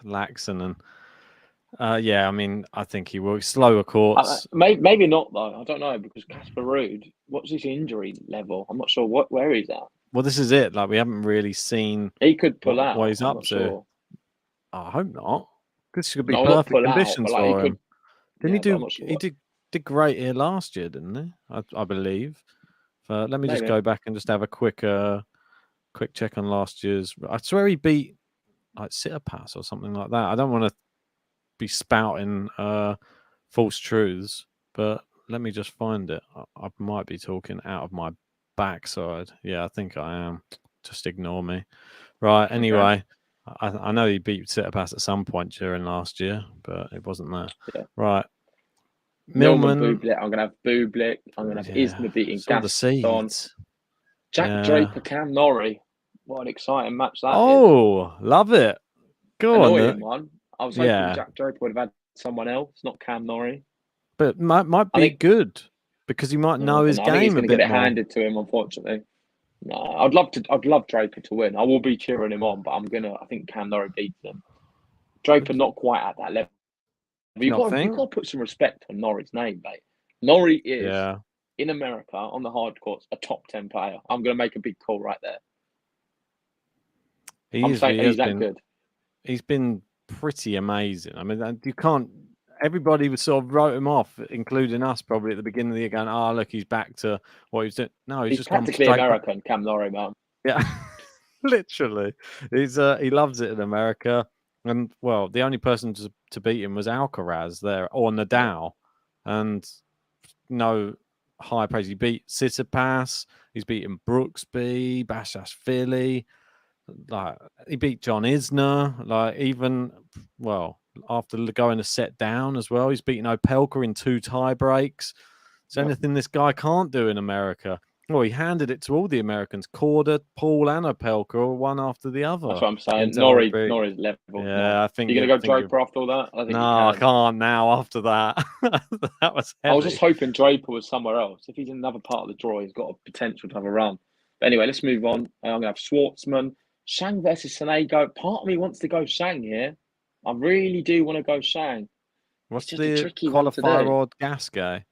Laxinen. Yeah, I mean, I think he will. Slower courts. Maybe not, though. I don't know, because Casper Ruud, what's his injury level? I'm not sure where he's at. Well, this is it. Like, we haven't really seen He could pull out. what he's I'm up not to. Sure. I hope not. This could be No, not perfect pull out, conditions but like for he him. could. Didn't he Yeah, but I'm do? not sure He what. did great here last year, didn't he? I believe. Let me just Maybe. go back and just have a quick check on last year's. I swear he beat like Tsitsipas or something like that. I don't want to be spouting false truths, but let me just find it. I might be talking out of my backside. Yeah, I think I am. Just ignore me. Right. Anyway, okay. I know he beat Tsitsipas at some point during last year, but it wasn't there. Yeah. Right. Millman Bublik. I'm going to have Bublik. I'm going to have Isner beating Saw Gaston. the seeds. Jack Draper, Cam Norrie. What an exciting match that is. Oh, love it. Go on. Annoying one. I was hoping Jack Draper would have had someone else, not Cam Norrie. But might be good because he might know his game a bit more. I think he's going to get it handed to him, unfortunately. No, I'd love Draper to win. I will be cheering him on, but I think Cam Norrie beats him. Draper not quite at that level. You've got to put some respect on Norrie's name, mate. Norrie is, in America, on the hard courts, a top 10 player. I'm going to make a big call right there. He's that good. He's been pretty amazing. I mean, you can't... Everybody sort of wrote him off, including us, probably at the beginning of the year, going, "Oh, look, he's back to what he was doing." No, he's just practically American, Cam Norrie, man. Yeah, literally. He loves it in America. And, well, the only person to beat him was Alcaraz there, or Nadal. And no high praise. He beat Tsitsipas. He's beaten Brooksby, Bashashvili. Like, he beat John Isner. Like, even, well, after going a set down as well, he's beaten Opelka in 2 tie breaks. Is there anything this guy can't do in America? Well, he handed it to all the Americans. Korda, Paul, and Opelka, one after the other. That's what I'm saying. Norrie's level. Yeah, I think you're going to go Draper after all that? I think I can't now after that. That was heavy. I was just hoping Draper was somewhere else. If he's in another part of the draw, he's got a potential to have a run. But anyway, let's move on. I'm going to have Schwartzman. Shang versus Sonego. Part of me wants to go Shang here. I really do want to go Shang. What's the qualifier or Gasquet?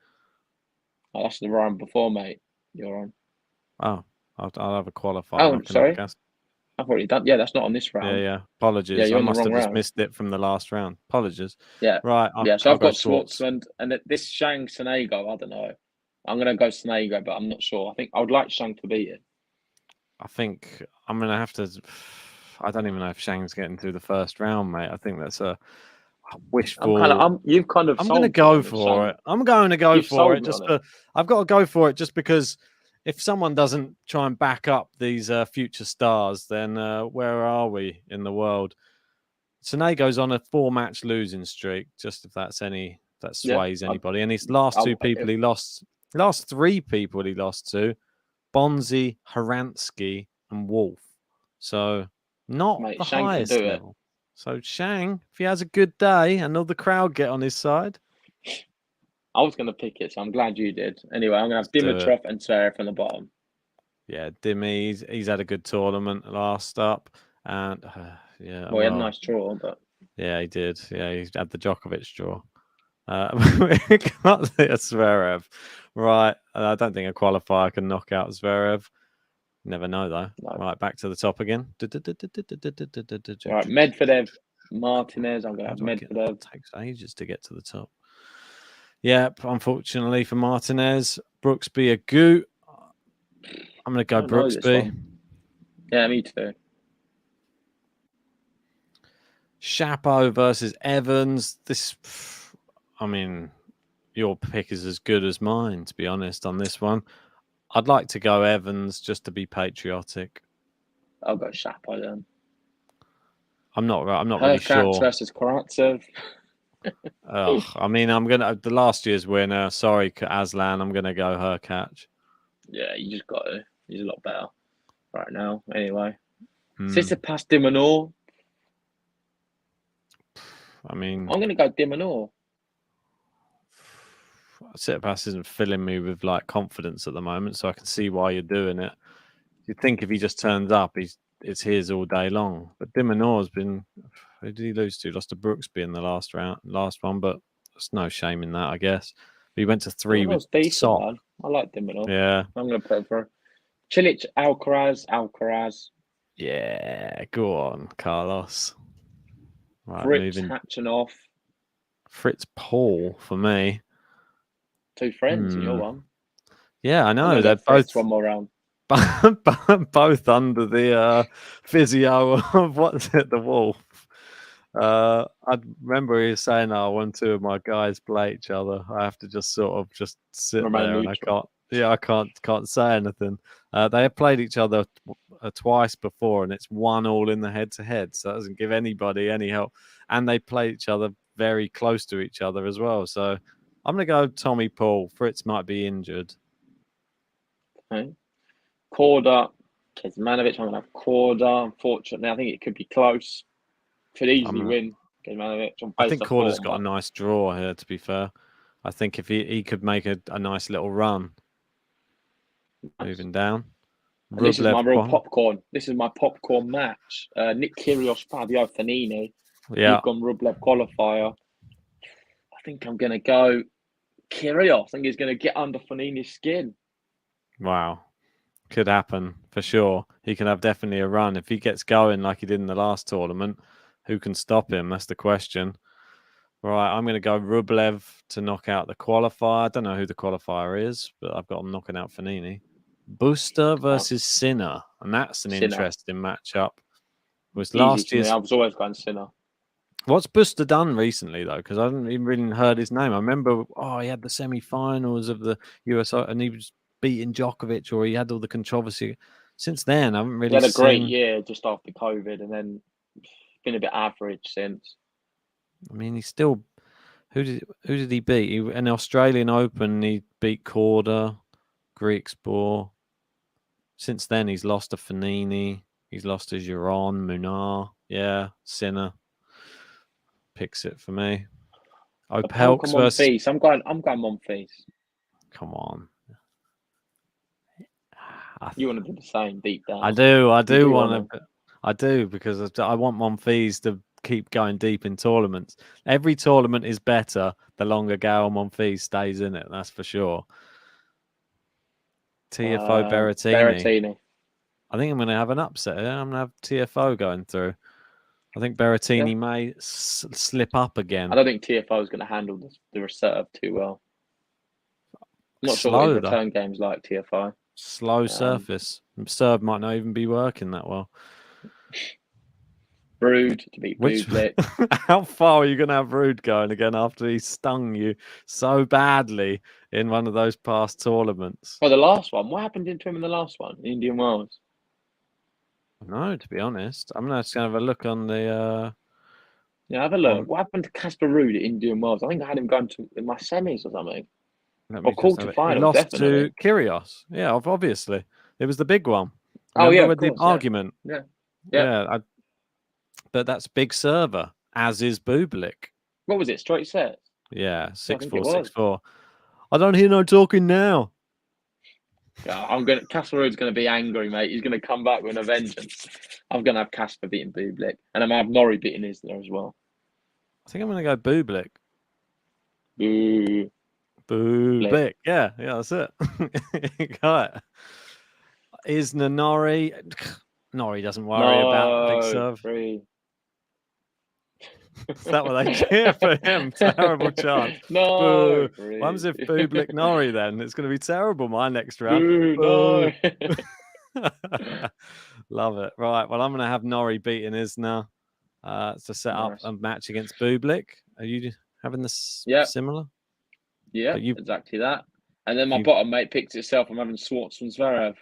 Oh, that's the round before, mate. You're on. Oh, I'll have a qualifier. Oh, sorry. I've already done. Yeah, that's not on this round. Yeah. Apologies. I must have just missed it from the last round. Apologies. Yeah. Right. So I've got Schwartzman and this Shang Sonego. I don't know. I'm going to go Sonego, but I'm not sure. I think I would like Shang to beat it. I think I'm going to have to. I don't even know if Shang's getting through the first round, mate. I think that's a wishful. I'm going to go for it. I'm going to go for it. I've got to go for it just because if someone doesn't try and back up these future stars, then where are we in the world? Sonego's on a 4-match losing streak. Just if that sways anybody. And his last 3 people he lost to, Bonzi, Haransky, and Wolf. So not the highest level. So Shang, if he has a good day and all the crowd get on his side. I was going to pick it, so I'm glad you did. Anyway, I'm going to have Dimitrov and Zverev on the bottom. Yeah, Dimmy, he's had a good tournament last up. And he had a nice draw, but... Yeah, he did. Yeah, he had the Djokovic draw. We got the Zverev. Right. I don't think a qualifier can knock out Zverev. Never know, though. No. Right, back to the top again. Right, Medvedev Martinez. I'm going How to have do I get that? Medvedev. It takes ages to get to the top. Yep, unfortunately for Martinez, Brooksby a goot. I'm going to go I don't know this Brooksby. one. Yeah, me too. Chapo versus Evans. Your pick is as good as mine, to be honest, on this one. I'd like to go Evans just to be patriotic. I'll go Chapo then. I'm not really Hurkacz sure. versus Karatsev. The last year's winner. Sorry, Aslan. I'm gonna go Hurkacz. Yeah, you just got to. He's a lot better right now. Anyway, Mm. Tsitsipas Dimonor. I mean, I'm going to go Dimonor. Tsitsipas isn't filling me with like confidence at the moment, so I can see why you're doing it. You'd think if he just turns up, it's his all day long. But Dimonor been. Who did he lose to? Lost to Brooksby in the last one, but there's no shame in that, I guess. But he went to 3 with Dimonor's decent, Sock. man. I like Dimonor. Yeah. I'm going to put it for Cilic, Alcaraz. Yeah, go on, Carlos. Right, Fritz, moving. Hatchinoff. Fritz Paul for me. 2 friends in your one. Yeah, I know. They're Fritz both one more round. both under the physio of the Wolf. I remember he was saying, "I want 2 of my guys play each other. I have to just sort of just sit Remain there, neutral. and I can't say anything." They have played each other twice before, and it's 1-1 in the head-to-head, so that doesn't give anybody any help. And they play each other very close to each other as well. So I'm going to go Tommy Paul. Fritz might be injured. Okay. Korda, Kecmanovic. I'm going to have Korda. Unfortunately, I think it could be close. Could easily win Kecmanovic. I think Korda's got a nice draw here, to be fair. I think if he could make a nice little run. Moving down. This is my real popcorn. This is my popcorn match. Nick Kyrgios, Fabio Fognini. Yeah. We've gone Rublev qualifier. I think I'm going to go Kyrgios. I think he's going to get under Fognini's skin. Wow. Could happen for sure. He can have definitely a run. If he gets going like he did in the last tournament, who can stop him? That's the question. Right, I'm going to go Rublev to knock out the qualifier. I don't know who the qualifier is, but I've got him knocking out Fognini. Buster versus Sinner, and that's an interesting matchup. Was last year's. I was always going Sinner. What's Buster done recently though? Because I haven't even really heard his name. I remember, he had the semi-finals of the US, and he was beating Djokovic, or he had all the controversy. Since then, I haven't really. He had a great year just after COVID, and then been a bit average since. I mean, he's still. Who did he beat? In the Australian Open, he beat Korda, Griekspoor. Since then, he's lost to Fognini. He's lost to Giron, Munar. Yeah, Sinner picks it for me. Opelka versus. Monfils. I'm going Monfils. Come on. You want to do the same deep down. I do want to. I do, because I want Monfils to keep going deep in tournaments. Every tournament is better the longer Gael Monfils stays in it. That's for sure. TFO Berrettini. I think I'm going to have an upset. I'm going to have TFO going through. I think Berrettini may slip up again. I don't think TFO is going to handle the reserve too well. I'm not sure what his return game's like, TFO. Slow surface. Serve might not even be working that well. Rude to beat Bublik. How far are you going to have Rude going again after he stung you so badly in one of those past tournaments? Oh, the last one. What happened to him in the last one? Indian Wells. No, to be honest. I'm just going to have a look on the... Yeah, have a look. What happened to Casper Ruud at Indian Wells? I think I had him going to in my semis or something. Or quarterfinal, he lost definitely. to Kyrgios. Yeah, obviously. It was the big one. Remember with the argument? Yeah. But that's big server, as is Bublik. What was it? Straight sets? Yeah, 6-4, 6-4. I don't hear no talking now. Yeah, Casper Ruud's going to be angry, mate. He's going to come back with a vengeance. I'm going to have Casper beating Bublik, and I'm going to have Norrie beating Isner as well. I think I'm going to go Bublik. Boo. Bublik. Yeah, that's it. Got it. Isner, Norrie. Norrie doesn't worry about big serve. Is that what they cheer for him? Terrible chance. No. Boo. What happens if Bublik Norrie then? It's going to be terrible, my next round. Boo, Boo. no. Love it. Right. Well, I'm going to have Norrie beating Isner to set up Nice. a match against Bublik. Are you having this Yeah. similar? Yeah, But you- exactly that. And then my bottom mate picks itself. I'm having Schwartzman Zverev.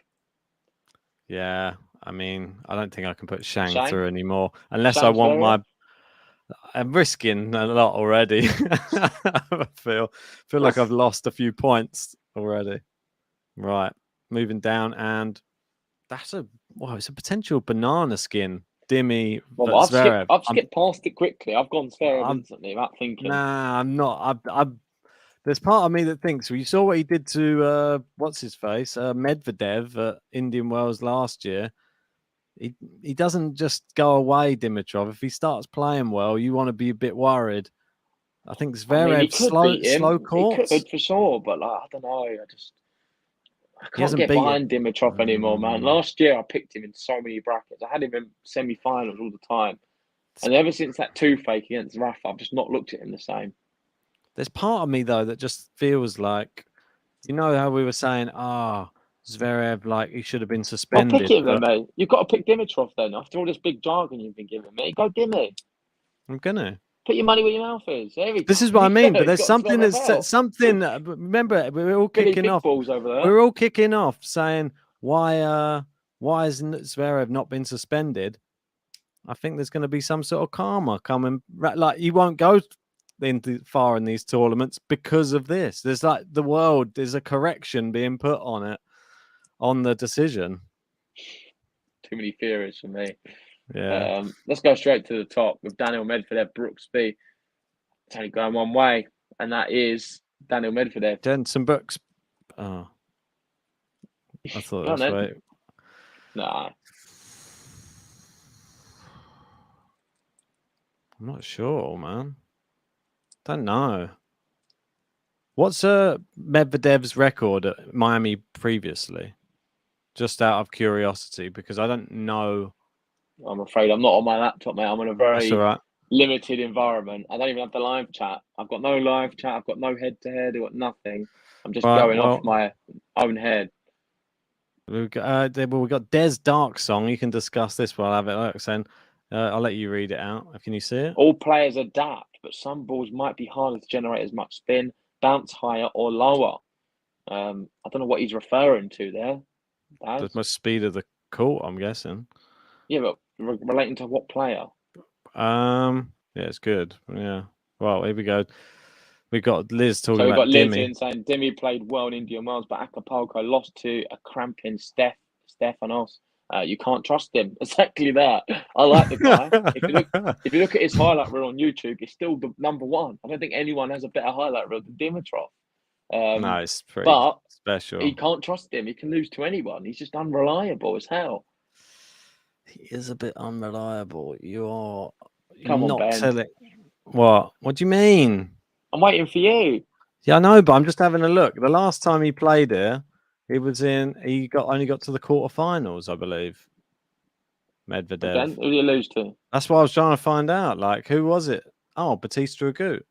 Yeah. I mean, I don't think I can put Shang Shang? through anymore unless I Shang want Zverev? I'm risking a lot already. I feel like I've lost a few points already. Right. Moving down, and it's a potential banana skin. Dimmy, Well, Zverev. I've skipped past it quickly. I've gone Zverev instantly without thinking. Nah, I'm not. There's part of me that thinks, well, you saw what he did to what's his face, Medvedev at Indian Wells last year. He doesn't just go away, Dimitrov. If he starts playing well, you want to be a bit worried. I think Zverev he could beat him. slow courts. He could for sure, but I don't know. I can't hasn't get beaten- behind Dimitrov anymore, man. Last year I picked him in so many brackets. I had him in semi-finals all the time, and ever since that toothache against Rafa, I've just not looked at him the same. There's part of me though that just feels like, you know how we were saying, Zverev, like he should have been Well, suspended. pick him then, mate. You've got to pick Dimitrov then. After all this big jargon you've been giving me, go Dimmy. I'm gonna. Put your money where your mouth is. This is what I mean. But there's He's got something Zverev out. something. Remember, we were all Billy kicking Big off. Balls over there. We're all kicking off saying why has Zverev not been suspended? I think there's going to be some sort of karma coming. Like he won't go far in these tournaments because of this. There's there's a correction being put on it, on the decision. Too many theories for me. Yeah. Let's go straight to the top with Daniel Medvedev, Brooksby. It's only going one way, and that is Daniel Medvedev. Jensen Brooks. Oh, I thought it was right. Nah. I'm not sure, man. Don't know. What's Medvedev's record at Miami previously? Just out of curiosity, because I don't know. I'm afraid I'm not on my laptop, mate. I'm in a very limited environment. I don't even have the live chat. I've got no live chat. I've got no head-to-head. I've got nothing. I'm just going off my own head. We've got Des Dark Song. You can discuss this while I have it. Like saying, I'll let you read it out. Can you see it? All players adapt, but some balls might be harder to generate as much spin, bounce higher or lower. I don't know what he's referring to there. The most speed of the court, I'm guessing. Yeah, but relating to what player? Yeah, it's good. Yeah. Well, here we go. We got Liz talking so about got Liz Dimmy. in saying Dimmy played well in Indian Wells, but Acapulco lost to a cramping Stefanos. You can't trust him. Exactly that. I like the guy. if you look at his highlight reel on YouTube, it's still the number one. I don't think anyone has a better highlight reel than Dimitrov. No, it's pretty special. You can't trust him. He can lose to anyone. He's just unreliable as hell. He is a bit unreliable. You're Come on, not Ben. telling. What? What do you mean? I'm waiting for you. Yeah, I know, but I'm just having a look. The last time he played here, he only got to the quarterfinals, I believe. Medvedev. Again, who did he lose to? That's what I was trying to find out. Like, who was it? Oh, Batista Agut.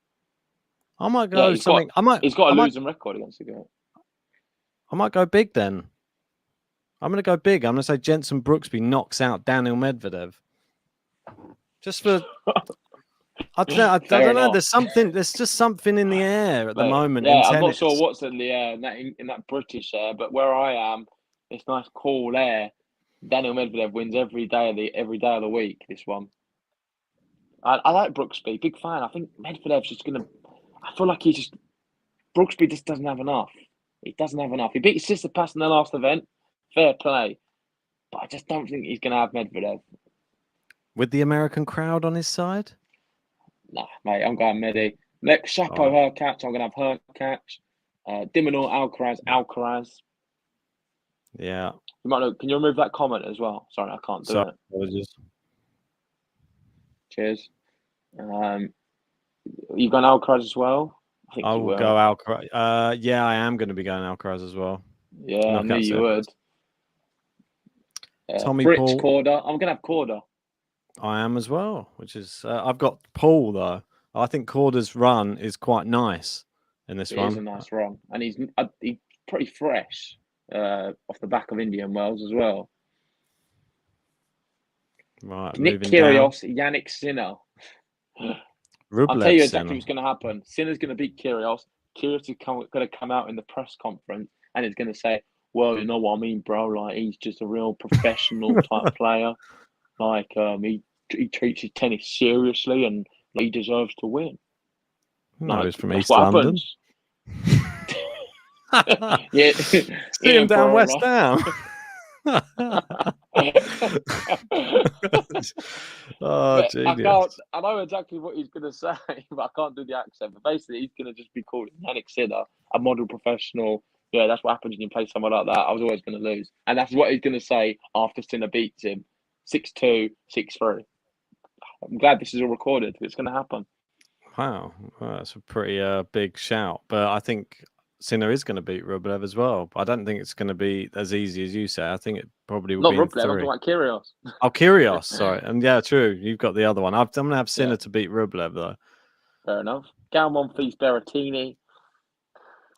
I might go he's something. He's got a losing record against the guy. I might go big then. I'm going to go big. I'm going to say Jensen Brooksby knocks out Daniel Medvedev. Just for. I don't know. There's just something in the air at the moment. Yeah, in I'm not tennis. sure what's in the air in that British air, but where I am, it's nice cool air. Daniel Medvedev wins every day of the week. This one, I like Brooksby, big fan. I think Medvedev's just gonna. I feel like Brooksby just doesn't have enough. He doesn't have enough. He beat Tsitsipas in the last event, fair play, but I just don't think he's gonna have Medvedev with the American crowd on his side. Nah, mate, I'm going Medi. Next, Chapo Hurkacz. I'm going to have Hurkacz. Dimonor Alcaraz. Yeah. You might know. Can you remove that comment as well? Sorry, I can't do it. Apologies. Cheers. You going Alcaraz as well? I think I will go Alcaraz. Yeah, I am going to be going Alcaraz as well. Yeah, I knew you would. Tommy Fritz Paul. Korda. I'm going to have Korda. I am as well, which is I've got Paul though. I think Korda's run is quite nice in this It one. is a nice run, and he's pretty fresh off the back of Indian Wells as well. Right, Nick moving down. Kyrgios, Yannick Sinner. I'll tell you exactly what's going to happen. Sinner's going to beat Kyrgios. Kyrgios is going to come out in the press conference and he's going to say, "Well, you know what I mean, bro. Like he's just a real professional type player. Like he treats his tennis seriously and he deserves to win." No, Like, he's from that's East what London. Yeah, See yeah, him down bro, West like- Ham. Oh, But genius. I know exactly what he's going to say, but I can't do the accent. But basically, he's going to just be called Yannick Sinner, a model professional. Yeah, that's what happens when you play someone like that. I was always going to lose. And that's what he's going to say after Sinner beats him 6-2, 6-3. I'm glad this is all recorded. It's going to happen. Wow, well, that's a pretty big shout. But I think Sinner is going to beat Rublev as well. I don't think it's going to be as easy as you say. I think it probably will Not be in Rublev, I'm 3. talking about Kyrgios. Oh, Kyrgios, sorry. And yeah, true. You've got the other one. I'm going to have Sinner to beat Rublev, though. Fair enough. Gal Monfils Berrettini.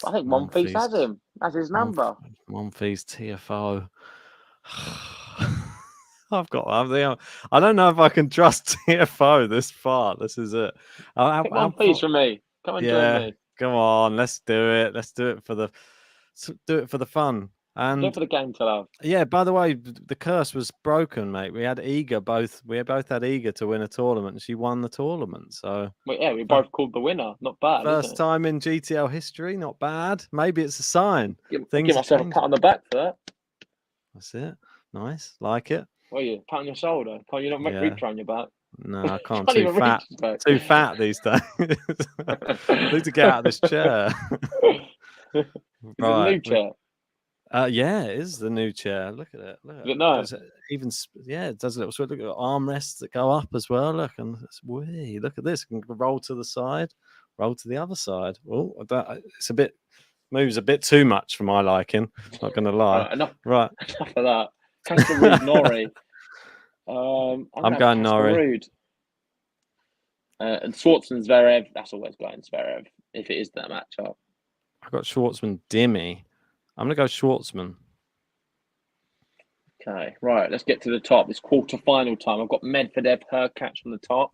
I think Monfils has him. That's his number. Monfils TFO. I don't know if I can trust TFO this far. This is it. Pick Monfils for me. Come and join me. Come on, let's do it. Let's do it for the fun. And do it for the game to love. Yeah, by the way, the curse was broken, mate. We had both had Iga to win a tournament, and she won the tournament. So we both called the winner. Not bad. First time in GTL history, not bad. Maybe it's a sign. Give myself a pat on the back for that. That's it. Nice, like it. What are you? Pat on your shoulder? Can't you not reach around your back? No, I can't. Too fat. Too fat these days. Need to get out of this chair. Right. New chair. Yeah, it is the new chair. Look at it. Look at it. Nice. It does a little sort. Look at armrests that go up as well. Look, and it's wee. Look at this. You can roll to the side, roll to the other side. Oh, it's moves a bit too much for my liking. Not going to lie. Enough of that. Casper Ruud Norrie. I'm going Norrie. And Schwartzman Zverev. That's always going Zverev if it is that matchup. I've got Schwartzman Dimmy. I'm going to go Schwartzman. Okay, right. Let's get to the top. It's quarter-final time. I've got Medvedev, Hurkacz on the top.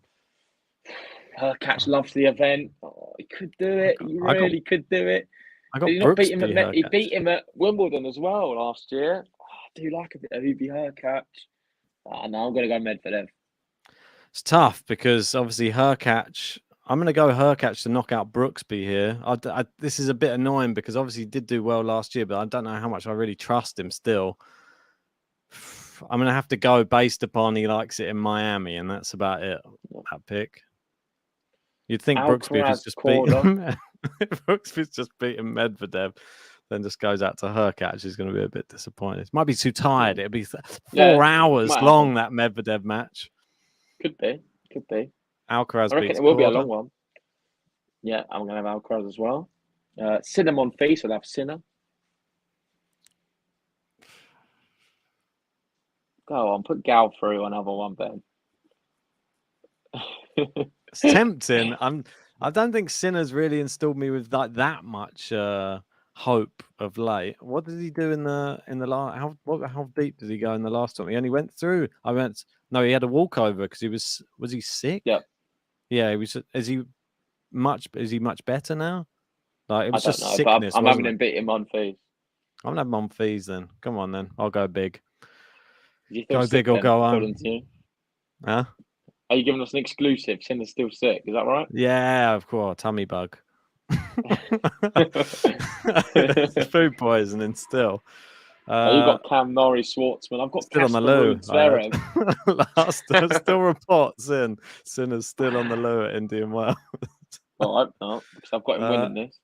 Hurkacz loves the event. Oh, he could do it. He really could do it. I got He beat him at Wimbledon as well last year. Oh, I do like a bit of Ubi Hurkacz. No, I'm going to go Medvedev. It's tough because obviously Hurkacz. I'm going to go Hurkacz to knock out Brooksby here. This is a bit annoying because obviously he did do well last year, but I don't know how much I really trust him still. I'm going to have to go based upon he likes it in Miami, and that's about it, that pick. You'd think Brooksby has just beaten Brooksby's just beaten Medvedev, then just goes out to Hurkacz. He's going to be a bit disappointed. Might be too tired. It'll be 4 hours long, that Medvedev match. Could be. Alcaraz I reckon it will be a long one. Yeah, I'm going to have Alcaraz as well. Sinner Monfils, I'll have Sinner. Go on, put Gal through another one, Ben. It's tempting. I don't think Sinner's really instilled me with that much hope of late. What did he do in the last? How deep did he go in the last time? He only went through. He had a walkover because was he sick? Yeah, he was. Is he much better now? Like, it was just know, sickness. I'm having him beat him on fees. I'm gonna have Monfils then. Come on then. I'll go big. Go big or go on. Huh? Are you giving us an exclusive? Sinner's still sick. Is that right? Yeah, of course. Tummy bug. Food poisoning still. You've got Cam Norrie, Schwartzman. I've got still on the loo. Still reports in. Sinner's still on the loo at Indian Wells. Well, I hope not, because I've got him winning this.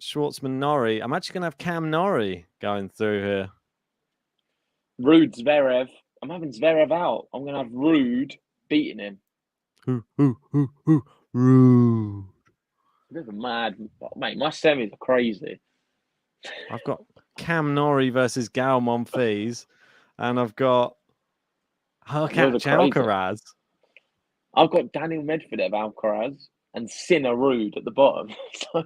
Schwartzman Norrie. I'm actually going to have Cam Norrie going through here. Ruud Zverev. I'm having Zverev out. I'm going to have Ruud beating him. Ruud. A bit of a mad, mate. My semis are crazy. I've got Cam Norrie versus Gal Monfils, and I've got Hurkacz Alcaraz. I've got Daniel Medvedev, Alcaraz, and Sinner Rude at the bottom. So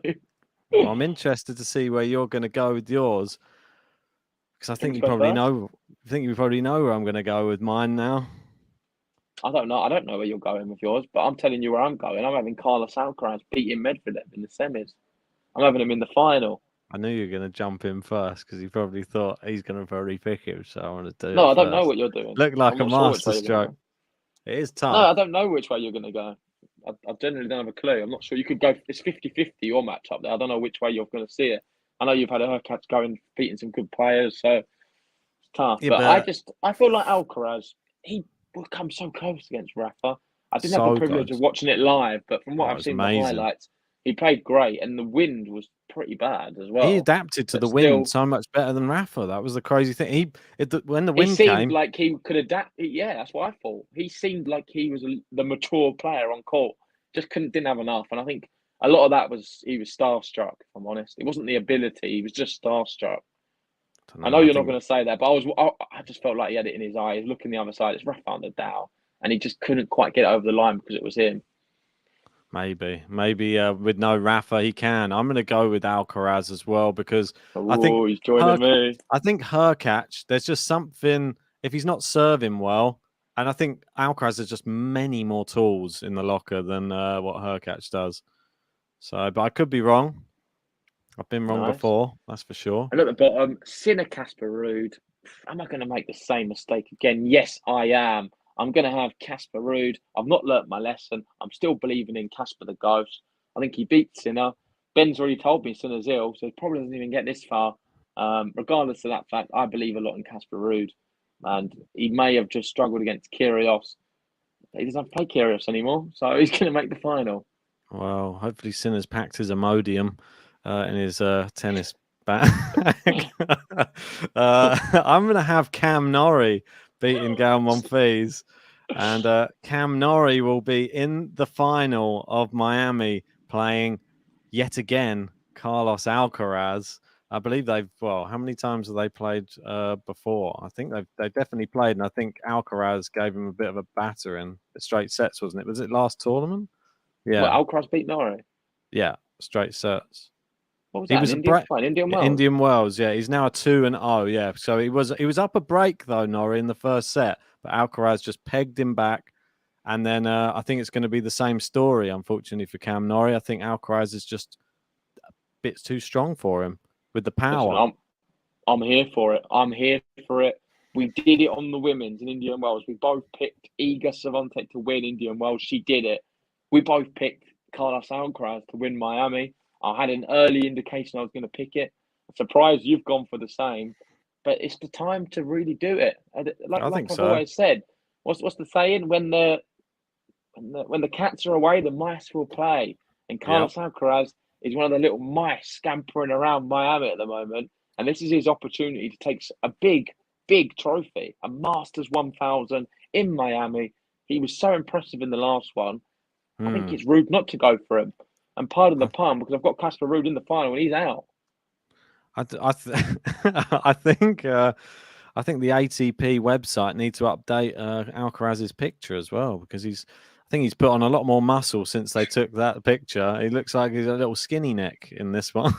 Well, I'm interested to see where you're going to go with yours, because I think you probably know. I think you probably know where I'm going to go with mine now. I don't know. I don't know where you're going with yours, but I'm telling you where I'm going. I'm having Carlos Alcaraz beating Medvedev in the semis. I'm having him in the final. I knew you were going to jump in first because you probably thought he's going to probably pick him, so I want to do No, it I don't know first. what you're doing. Look like I'm a not sure which way you're masterstroke. going. It is No, tough. I don't know which way you're going to go. I generally don't have a clue. I'm not sure. You could go. It's 50-50 your match up there. I don't know which way you're going to see it. I know you've had Hurkacz going, beating some good players, so it's tough. Yeah, but I feel like Alcaraz, he will come so close against Rafa. I didn't have So the privilege close. of watching it live, but from what Oh, I've it's seen the amazing. highlights, he played great, and the wind was pretty bad as He well. adapted to But the wind so much better than Rafa. That was the crazy thing. When the He wind seemed came, like he could adapt. Yeah, that's what I thought. He seemed like he was the mature player on court. Just didn't have enough, and I think a lot of that was he was starstruck. If I'm honest, it wasn't the ability; he was just starstruck. I know you're not going to say that, but I just felt like he had it in his eye. He's looking the other side. It's Rafael Nadal, and he just couldn't quite get over the line because it was him. Maybe with no Rafa, he can. I'm going to go with Alcaraz as well because I think he's joining me. I think Hurkacz, there's just something, if he's not serving well, and I think Alcaraz has just many more tools in the locker than what Hurkacz does. So, but I could be wrong. I've been wrong before, that's for sure. And at the bottom, Sinner Casper Ruud. Am I going to make the same mistake again? Yes, I am. I'm going to have Casper Ruud. I've not learnt my lesson. I'm still believing in Casper the Ghost. I think he beats Sinner. Ben's already told me Sinner's ill, so he probably doesn't even get this far. Regardless of that fact, I believe a lot in Casper Ruud. And he may have just struggled against Kyrgios. He doesn't have to play Kyrgios anymore, so he's going to make the final. Well, hopefully Sinner's packed his Imodium in his tennis bag. I'm going to have Cam Norrie beating Gael Monfils. And Cam Norrie will be in the final of Miami playing yet again Carlos Alcaraz. I believe how many times have they played before? I think they've definitely played, and I think Alcaraz gave him a bit of a batter in straight sets, wasn't it? Was it last tournament? Yeah. Well, Alcaraz beat Norrie? Yeah, straight sets. What was that? Indian Wells? Indian Wells, yeah. He's now a 2-0, yeah. So he was up a break though, Norrie, in the first set, but Alcaraz just pegged him back. And then I think it's going to be the same story, unfortunately, for Cam Norrie. I think Alcaraz is just a bit too strong for him with the power. Listen, I'm here for it. I'm here for it. We did it on the women's in Indian Wells. We both picked Iga Swiatek to win Indian Wells. She did it. We both picked Carlos Alcaraz to win Miami. I had an early indication I was going to pick it. I'm surprised you've gone for the same, but it's the time to really do it. Like I've always said, what's the saying? When the cats are away, the mice will play. And Carlos Alcaraz is one of the little mice scampering around Miami at the moment, and this is his opportunity to take a big trophy, a Masters 1000 in Miami. He was so impressive in the last one. I think it's rude not to go for him. And pardon the pun, because I've got Casper Ruud in the final and he's out. I think the ATP website needs to update Alcaraz's picture as well, because I think he's put on a lot more muscle since they took that picture. He looks like he's a little skinny neck in this one.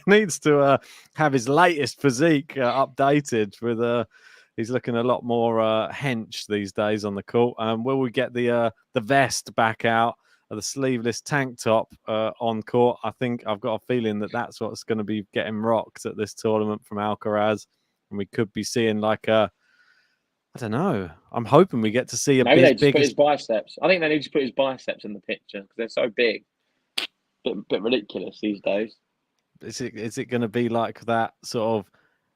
Needs to have his latest physique updated with he's looking a lot more hench these days on the court. Will we get the vest back out, the sleeveless tank top on court? I think I've got a feeling that's what's going to be getting rocked at this tournament from Alcaraz, and we could be seeing like I don't know. I'm hoping we get to see Maybe they just put his biceps. I think they need to put his biceps in the picture because they're so big. Bit ridiculous these days. Is it going to be like that sort of?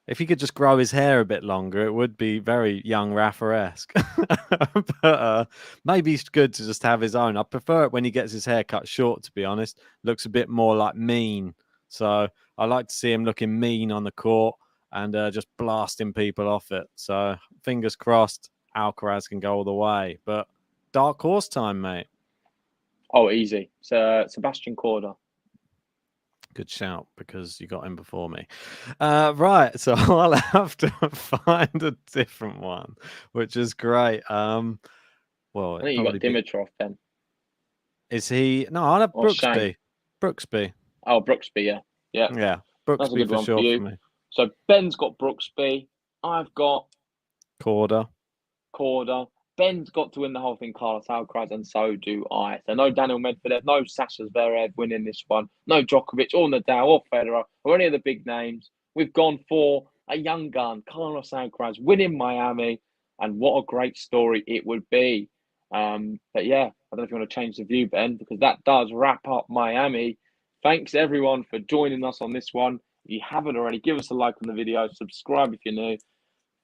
If he could just grow his hair a bit longer, it would be very young Rafa-esque. But maybe it's good to just have his own. I prefer it when he gets his hair cut short, to be honest. Looks a bit more like mean. So I like to see him looking mean on the court and just blasting people off it. So fingers crossed Alcaraz can go all the way. But dark horse time, mate. Oh, easy. So Sebastian Korda. Good shout, because you got him before me. Right, so I'll have to find a different one, which is great. Well, I it'd think you got probably be. Dimitrov then. Is he? No, I'll have Or Shane. Brooksby. Brooksby. Oh, Brooksby, yeah. Yeah, Yeah, that's a Brooksby good for one for sure you. for me. So Ben's got Brooksby. I've got Corda. Korda. Ben's got to win the whole thing, Carlos Alcaraz, and so do I. So no Daniel Medvedev, no Sasha Zverev winning this one, no Djokovic or Nadal or Federer or any of the big names. We've gone for a young gun, Carlos Alcaraz, winning Miami, and what a great story it would be. But yeah, I don't know if you want to change the view, Ben, because that does wrap up Miami. Thanks everyone for joining us on this one. If you haven't already, give us a like on the video, subscribe if you're new.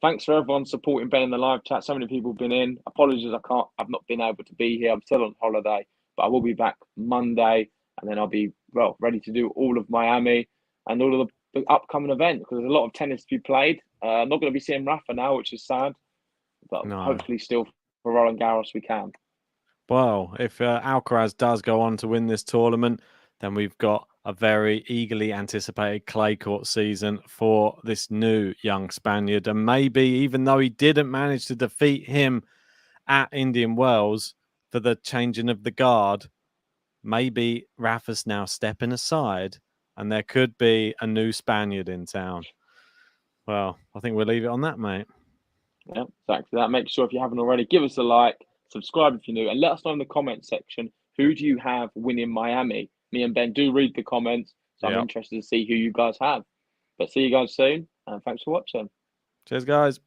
Thanks for everyone supporting Ben in the live chat. So many people have been in. Apologies, I've not been able to be here. I'm still on holiday, but I will be back Monday, and then I'll be ready to do all of Miami and all of the upcoming events because there's a lot of tennis to be played. I'm not going to be seeing Rafa now, which is sad, but No. hopefully still for Roland Garros we can. Well, if Alcaraz does go on to win this tournament, then we've got a very eagerly anticipated clay court season for this new young Spaniard. And maybe even though he didn't manage to defeat him at Indian Wells for the changing of the guard, maybe Rafa's now stepping aside and there could be a new Spaniard in town. Well, I think we'll leave it on that, mate. Yeah, exactly that. Make sure if you haven't already, give us a like, subscribe if you're new, and let us know in the comment section who do you have winning Miami. Me and Ben do read the comments, so I'm interested to see who you guys have. But see you guys soon, and thanks for watching. Cheers, guys.